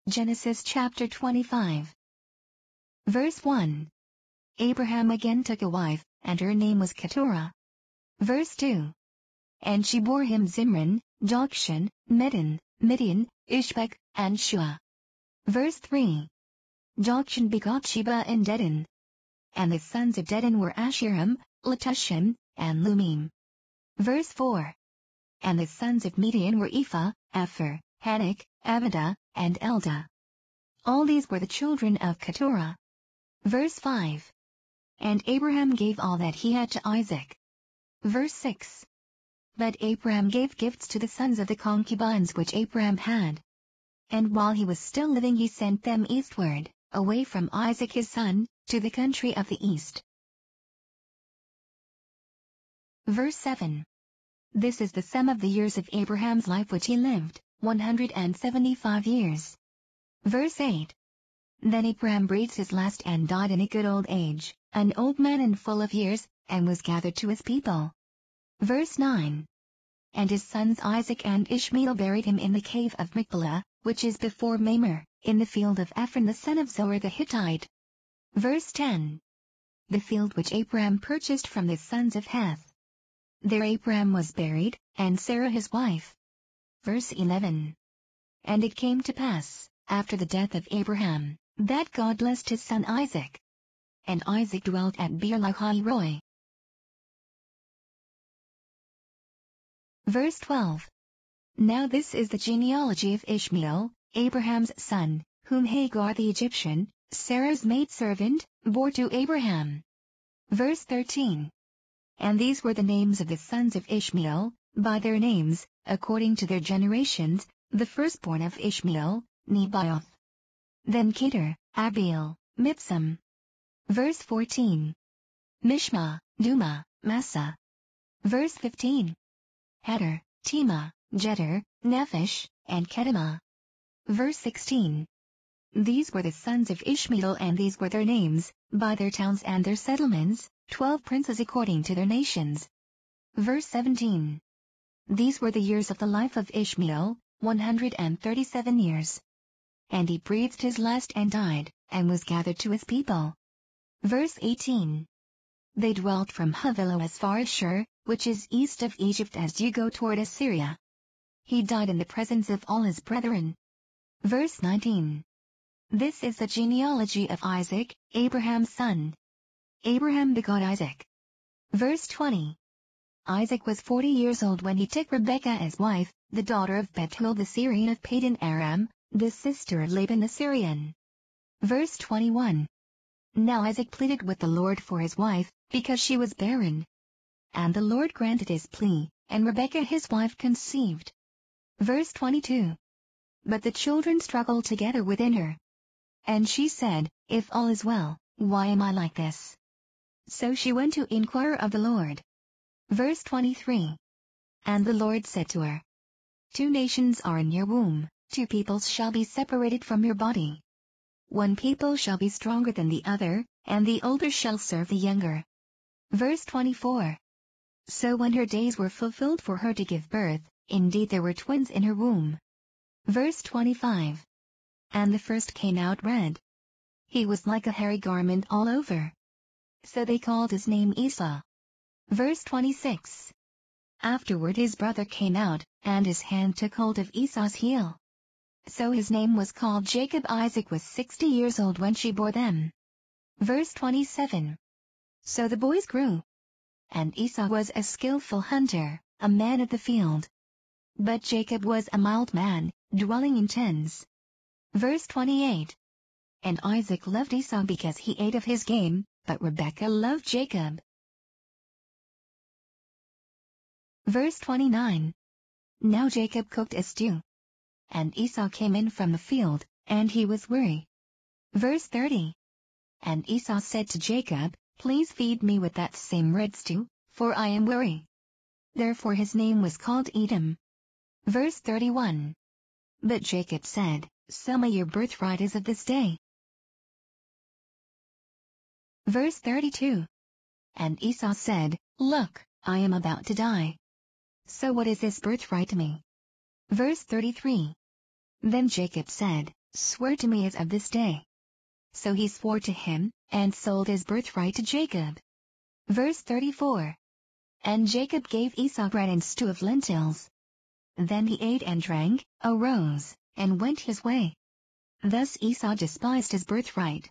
Genesis chapter 25. Verse 1. Abraham again took a wife, and her name was Keturah. Verse 2. And she bore him Zimran, Jokshan, Medan, Midian, Ishbak, and Shua. Verse 3. Jokshan begot Sheba and Dedan. And the sons of Dedan were Ashiram, Letushim, and Lumim. Verse 4. And the sons of Midian were Ephah, Epher, Hanok, Abida, and Eldah. All these were the children of Keturah. Verse 5. And Abraham gave all that he had to Isaac. Verse 6. But Abraham gave gifts to the sons of the concubines which Abraham had. And while he was still living he sent them eastward, away from Isaac his son, to the country of the east. Verse 7. This is the sum of the years of Abraham's life which he lived, 175 years. Verse 8. Then Abraham breathed his last and died in a good old age, an old man and full of years, and was gathered to his people. Verse 9. And his sons Isaac and Ishmael buried him in the cave of Machpelah, which is before Mamre, in the field of Ephron the son of Zohar the Hittite. Verse 10. The field which Abraham purchased from the sons of Heth. There Abraham was buried, and Sarah his wife. Verse 11. And it came to pass, after the death of Abraham, that God blessed his son Isaac. And Isaac dwelt at Beer-lahai-roi. Verse 12. Now this is the genealogy of Ishmael, Abraham's son, whom Hagar the Egyptian, Sarah's maidservant, bore to Abraham. Verse 13. And these were the names of the sons of Ishmael, by their names, according to their generations, the firstborn of Ishmael, Nebaioth. Then Kedar, Abiel, Mibsam. Verse 14. Mishma, Duma, Massa. Verse 15. Heder, Tema, Jeter, Nephish, and Kedemah. Verse 16. These were the sons of Ishmael and these were their names, by their towns and their settlements, 12 princes according to their nations. Verse 17. These were the years of the life of Ishmael, 137 years. And he breathed his last and died, and was gathered to his people. Verse 18. They dwelt from Havilah as far as Shur, which is east of Egypt as you go toward Assyria. He died in the presence of all his brethren. Verse 19. This is the genealogy of Isaac, Abraham's son. Abraham begot Isaac. Verse 20. Isaac was 40 years old when he took Rebekah as wife, the daughter of Bethuel the Syrian of Padan Aram, the sister of Laban the Syrian. Verse 21. Now Isaac pleaded with the Lord for his wife, because she was barren. And the Lord granted his plea, and Rebekah his wife conceived. Verse 22. But the children struggled together within her. And she said, If all is well, why am I like this? So she went to inquire of the Lord. Verse 23. And the Lord said to her, 2 nations are in your womb, 2 peoples shall be separated from your body. 1 people shall be stronger than the other, and the older shall serve the younger. Verse 24. So when her days were fulfilled for her to give birth, indeed there were twins in her womb. Verse 25. And the first came out red. He was like a hairy garment all over. So they called his name Esau. Verse 26. Afterward his brother came out, and his hand took hold of Esau's heel. So his name was called Jacob. Isaac was 60 years old when she bore them. Verse 27. So the boys grew. And Esau was a skillful hunter, a man of the field. But Jacob was a mild man, dwelling in tents. Verse 28. And Isaac loved Esau because he ate of his game, but Rebekah loved Jacob. Verse 29. Now Jacob cooked a stew. And Esau came in from the field, and he was weary. Verse 30. And Esau said to Jacob, Please feed me with that same red stew, for I am weary. Therefore his name was called Edom. Verse 31. But Jacob said, Sell me your birthright as of this day. Verse 32. And Esau said, Look, I am about to die. So what is this birthright to me? Verse 33. Then Jacob said, Swear to me as of this day. So he swore to him, and sold his birthright to Jacob. Verse 34. And Jacob gave Esau bread and stew of lentils. Then he ate and drank, arose, and went his way. Thus Esau despised his birthright.